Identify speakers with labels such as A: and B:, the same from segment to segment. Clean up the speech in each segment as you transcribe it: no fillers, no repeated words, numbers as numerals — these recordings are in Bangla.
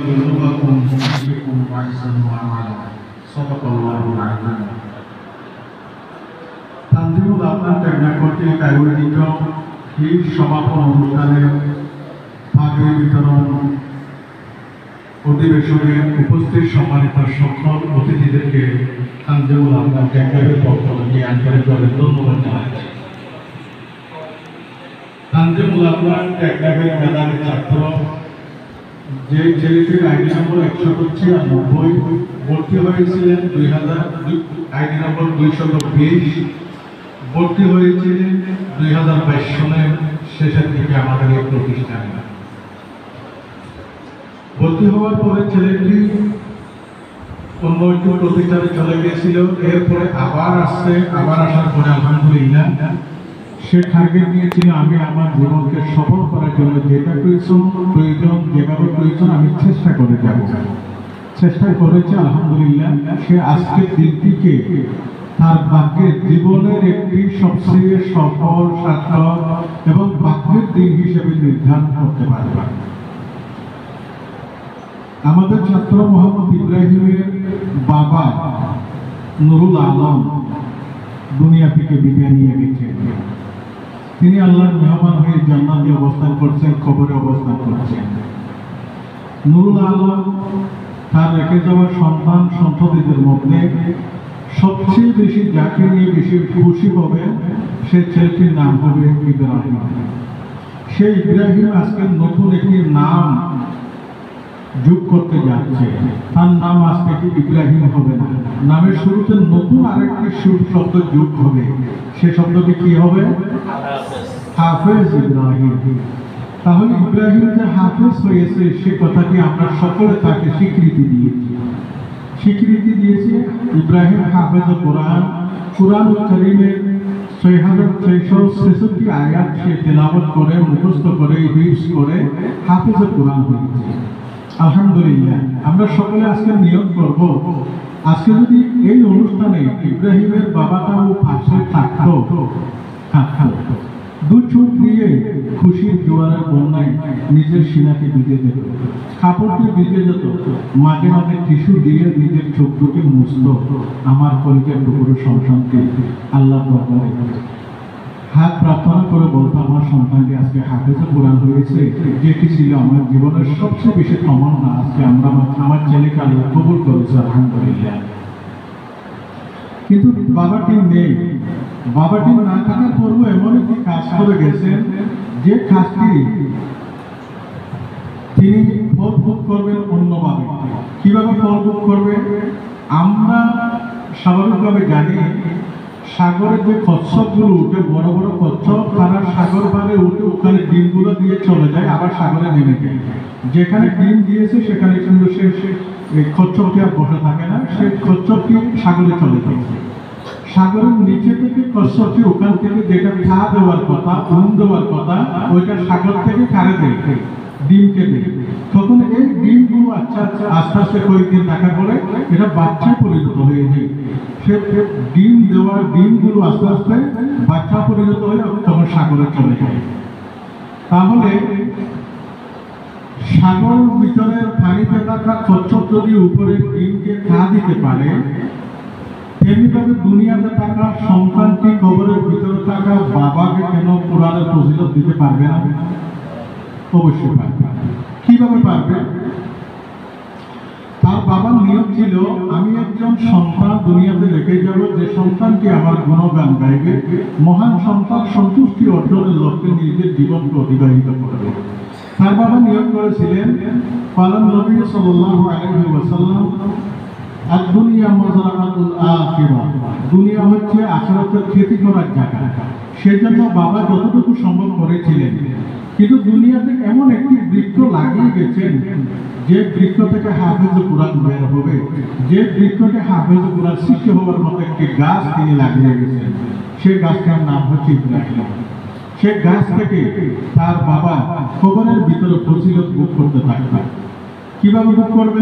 A: ويبلغكم بكم وأحسن عملا صدق الله العظيم তানজিমুল আপনার টেকনা কর্তৃক আয়োজিত এই সমাপন অনুষ্ঠানে ভাগের বিতরণ অধিবেশনে উপস্থিত সম্মানিত সকল অতিথিদেরকে তানজিমুল আপনার টেকনার পক্ষ থেকে আন্তরিকভাবে ধন্যবাদ জানাচ্ছি। তানজিমুল আপনার টেকনাফের মেধাবী ছাত্র, যে ছেলেটির আইডি নম্বর 196 ভর্তি হয়েছিলেন 2000, আইডি নম্বর 220 ভর্তি হয়েছিলেন 2022 সনের শেষের দিকে আমাদের এই প্রতিষ্ঠানে। ভর্তি হওয়ার পরে ছেলেটি অন্য একটি প্রতিষ্ঠানে চলে গিয়েছিল। এরপরে আবার আসার পরে আলহামদুলিল্লাহ সে টার্গেট নিয়েছিল, আমি আমার জীবনকে সফল করার জন্য যেটা প্রয়োজন যেভাবে প্রয়োজন আমি চেষ্টা করে যাব। চেষ্টা করেছে আলহামদুলিল্লাহ। সে আজকের দিনটিকে তার ভাগ্যের জীবনের একটি সবচেয়ে সফল সার্থক এবং ভাগ্যের দিন হিসেবে নির্ধারণ করতে পারবে। আমাদের ছাত্র মোহাম্মদ ইব্রাহিমের বাবা নুরুল আলম দুনিয়া থেকে বিদায় নিয়ে গেছেন। তিনি আল্লাহর মেহমান হয়ে জান্নাতে অবস্থান করছেন, কবরে অবস্থান করছেন। নুরুল আলম তার রেখে যাওয়া সন্তান সন্ততিদের মধ্যে সবচেয়ে বেশি যাকে নিয়ে বেশি খুশি হবে সে ছেলেটির নাম হবে ইব্রাহিম। সেই ইব্রাহিম আজকে নতুন একটি নাম যোগ করতে যাচ্ছে। তার নাম আজ থেকে ইব্রাহিম হবে না, নামের শুরুতে নতুন আরেকটি শব্দ যোগ হবে। সে শব্দটি কি হবে? হাফেজ ইব্রাহিম। তাহলে ইব্রাহিম যে হাফেজ হয়েছে সে কথাটি আমরা সকলে তাকে স্বীকৃতি দিয়েছি। ইব্রাহিম হাফেজ কোরআন, কুরআনুল কারীমের 6666 আয়াত সে তেলাওয়াত করে, মুখস্থ করে, হিফজ করে হাফেজ কোরআন হয়েছে। আলহামদুলিল্লাহ। আমরা সকলে আজকে নিয়ত করব, আজকে যদি এই অনুষ্ঠানে ইব্রাহিমের বাবাটাও পাশে থাকতো, দু চোখ দিয়ে খুশির জোয়ারের বন্যায় নিজের সিনাকে ভিজে যেত, কাপড়কে ভিজে যেত, মাঝে মাঝে টিস্যু দিয়ে নিজের চোখ দুটি মুছত। আমার কলিজার টুকরো সন্তানকে আল্লাহ দরবারে হাত প্রার্থনা করে বলতো, আমার সন্তানকে আজকে হাফেজে কোরআন হয়েছে, যেটি ছিল আমার জীবনের সবচেয়ে বেশি তমন্না। আজকে আমার ছেলেকে আল্লাহ কবুল করেছে আলহামদুলিল্লাহ। কিন্তু বাবাটি নেই। বাবাটি না থাকার পরও এমন একটি কাজ করে গেছেন যে কাজটি তিনি ফল ভোগ করবেন অন্যভাবে। কিভাবে ফল ভোগ করবে? আমরা স্বাভাবিকভাবে জানি সাগরের যে কচ্ছপগুলো উঠে, বড় বড় কচ্ছপ, তারা সাগর পাড়ে উঠে ওখানে ডিমগুলো দিয়ে চলে যায়, আবার সাগরে নেমে যায়। যেখানে ডিম দিয়েছে সেখানে কিন্তু সে কচ্ছপটি আর বসে থাকে না, সেই কচ্ছপটি সাগরে চলে যায়। সাগরের নিচে থেকে কচ্ছপটি ওখান থেকে যেটা খা দেওয়ার কথা, দেওয়ার কথা, ওইটা সাগর থেকে কারে দেয়, ডিমকে দেয়। তখন এই ডিমগুলো আস্তে আস্তে কয়েকদিন থাকার পরে এটা বাচ্চায় পরিণত হয়ে যায়। সে ডিম দেওয়ার ডিমগুলো আস্তে আস্তে বাচ্চা পরিণত হয়ে তখন সাগরে চলে যায়। তাহলে সাগর ভিতরের পানিতে থাকা কচ্ছপ যদি উপরে ডিমকে খা দিতে পারে, তেমনিভাবে দুনিয়াতে থাকা সন্তানটি কবরের ভিতরে থাকা বাবাকে কেন কোরআনের ফজিলত দিতে পারবে না? অবশ্যই পারবে। কিভাবে পারবে? তার বাবার নিয়ম ছিল, আমি একজন সন্তান দুনিয়াতে রেখে যাব, যে সন্তানটি আমার গুণগান গাইবে, মহান সন্তান সন্তুষ্টি অর্জনের লক্ষ্যে নিজের জীবনকে অতিবাহিত করবে। তার বাবা নিয়ম করেছিলেন, পালন নবী সাল্লাল্লাহু আলাইহি ওয়াসাল্লাম, দুনিয়া মাযরাআতুল আখিরাহ, দুনিয়া হচ্ছে আখিরাতের খেতি করার জায়গা। সেজন্য বাবা যতটুকু সম্ভব করেছিলেন। কিন্তু দুনিয়াতে এমন একটি বৃক্ষ লাগিয়ে গেছেন যে বৃক্ষ থেকে হাফেজে কোরআন বের হবে, যে বৃক্ষকে হাফেজে কোরআন সৃষ্টি হওয়ার মতো একটি গাছ তিনি লাগিয়ে গেছেন। সেই গাছটার নাম হচ্ছে ইব্রাহিম। সে গাছ থেকে তার বাবা কবরের ভিতরে ফজিলত ভোগ করতে থাকবে। কিভাবে ভোগ করবে?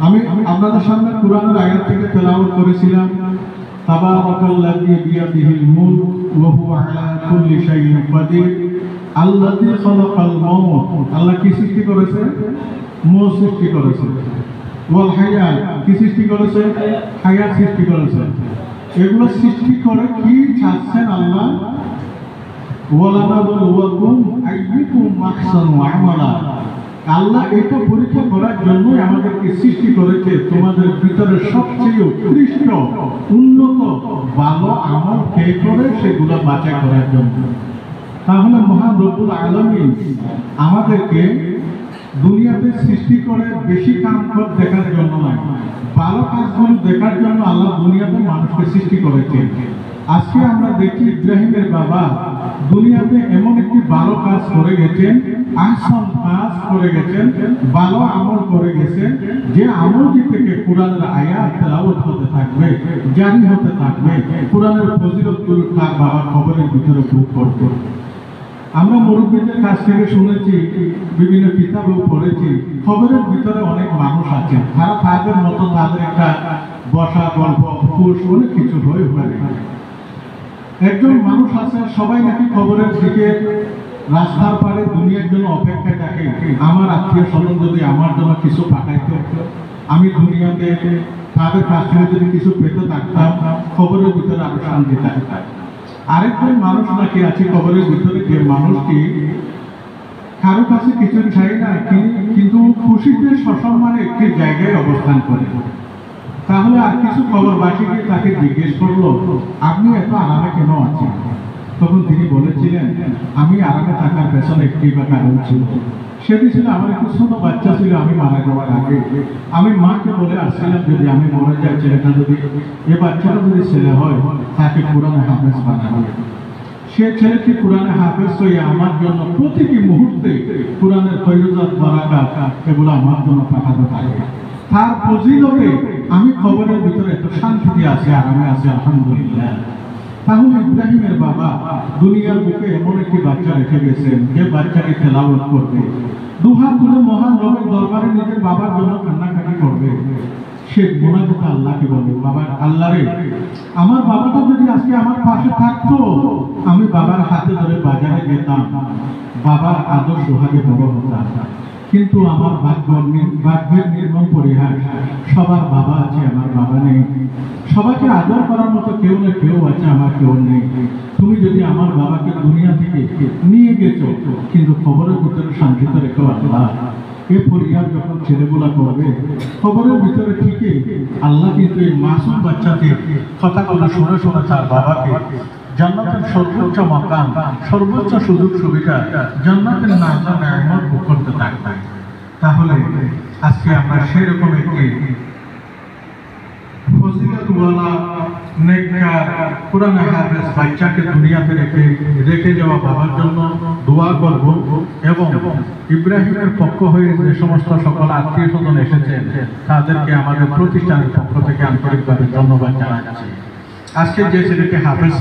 A: আমি আপনাদের সামনে কোরআনের আয়াত থেকে তেলাওয়াত করেছিলাম, তাবারাকাল্লাযী বিয়াদিহিল মুলক ওয়া হুয়া আলা কুল্লি শাইইন কাদির আল্লাযী খালাকাল মাউত, আল্লাহ কি সৃষ্টি করেছে? মৌত সৃষ্টি করেছে। ওয়াল হায়াত, কি সৃষ্টি করেছে? হায়াত সৃষ্টি করেছে। এগুলো সৃষ্টি করে কি চাচ্ছেন আল্লাহ? ওয়ালানাবলুয়াকুম আইয়ুকুম আহসানু আমালা, আল্লাহ এটা পরীক্ষা করার জন্য আমাদেরকে সৃষ্টি করেছে, তোমাদের ভিতরে সবচেয়ে উৎকৃষ্ট উন্নত ভালো আমল কে করে সেগুলো বাছাই করার জন্য। তাহলে মহান রব্বুল আলামিন আমাদেরকে দুনিয়াতে সৃষ্টি করে বেশি কাম দেখার জন্য নয়, ভালো কাজগুলো দেখার জন্য আল্লাহ দুনিয়াতে মানুষকে সৃষ্টি করেছে। আজকে আমরা দেখি ইব্রাহিমের বাবা দুনিয়াতে এমন একটি ভালো কাজ করে গেছেন, আহসান কাজ করে গেছেন, ভালো আমল করে গেছেন, যে আমলটি থেকে কোরআনের আয়াত তেলাওয়াত হতে থাকবে, জারি হতে থাকবে, কোরআনের ফজিলতগুলো তার বাবা খবরের ভিতরে ভোগ করতে। আমরা মুরব্বীদের কাছ থেকে শুনেছি, বিভিন্ন কিতাবেও পড়েছি, খবরের ভিতরে অনেক মানুষ আছে, তারা তাদের মতো তাদের একটা বসা গল্প ফুস অনেক কিছু হয়ে পারে। একজন মানুষ আছে, সবাই নাকি খবরের দিকে রাস্তার পারে দুনিয়ার জন্য অপেক্ষায় থাকে, আমার আত্মীয় স্বজন যদি আমার জন্য কিছু পাঠাইতে, আমি দুনিয়াতে তাদের কাছ থেকে যদি কিছু পেতে থাকতাম, খবরের ভিতরে আরো শান্তি থাকতাম। আরেকজন মানুষ নাকি আছে খবরের ভিতরে, যে মানুষটি কারো কাছে কিছু চাই না, কিন্তু খুশিতে সসম্মানে একটি জায়গায় অবস্থান করে। তাহলে আর কিছু খবরবাসী গিয়ে তাকে জিজ্ঞেস করলো, আপনি এত আরামে কেন আছেন? তখন তিনি বলেছিলেন, আমি আরামে থাকার পেছনে একটি বা কারণ ছিল, সেটি ছিল আমার একটু ছোট বাচ্চা ছিল, আমি মারা যাওয়ার আগে আমি মাকে বলে আসছিলাম, যদি আমি মরে যাই, ছেলেটা যদি এ বাচ্চাটা যদি ছেলে হয়, তাকে কোরআনে হাফেজ বানাবে। সে ছেলেটি কোরআনে হাফেজ হয়ে আমার জন্য প্রতিটি মুহূর্তে কোরআনের ফয়জাত বারাকাত এগুলো আমার জন্য পাঠাতে থাকে। তার ফজিলতে আমি খবরের ভিতরে এত শান্তিতে আছি, আরামে আছি, আলহামদুলিল্লাহ। তাহলে ইব্রাহিমের বাবা দুনিয়ার বুকে এমন একটি বাচ্চা রেখে গেছেন, যে বাচ্চাকে তেলাওয়াত করবে, দুহাত তুলে মহান রবের দরবারে নিজের বাবার জন্য কান্নাকাটি করবে। সে গুনাহগার আল্লাহকে বলবে, বাবা আল্লাহ রে, আমার বাবাটা যদি আজকে আমার পাশে থাকতো, আমি বাবার হাতে ধরে বাজারে যেতাম, বাবার আদর সোহাগে বড় হতাম। কিন্তু আমার ভাগ্যের নির্মম পরিহাস, সবার বাবা আছে, আমার বাবা নেই। সবাইকে আদর করার মতো কেউ না কেউ আছে, আমার কেউ নেই। তুমি যদি আমার বাবাকে দুনিয়া থেকে নিয়ে গেছো, কিন্তু খবরের ভিতরে শান্তিতে রেখো আল্লাহ। এ পরিহাস যখন ছেলেগুলা করবে, খবরের ভিতরে ঠিকই আল্লাহ কিন্তু এই মাসুম বাচ্চাকে কথাগুলো শুনে শুনে তার বাবাকে জান্নাতের সর্বোচ্চ মাকাম, সর্বোচ্চ সুযোগ সুবিধা, জান্নাতের নাজা নেয়ামত ভোগ করতে থাকবে। তাহলে আজকে আমরা সেরকম একটি ফজিলতওয়ালা নেককার কোরআনে হাফেজ বাচ্চাকে দুনিয়াতে রেখে যাওয়া বাবার জন্য দোয়া করব, এবং ইব্রাহিমের পক্ষ হয়ে যে সমস্ত সকল আত্মীয় স্বজন এসেছেন, তাদেরকে আমাদের প্রতিষ্ঠানের পক্ষ থেকে আন্তরিকভাবে ধন্যবাদ জানাচ্ছি। আজকে যে ছেলেকে হাফেজ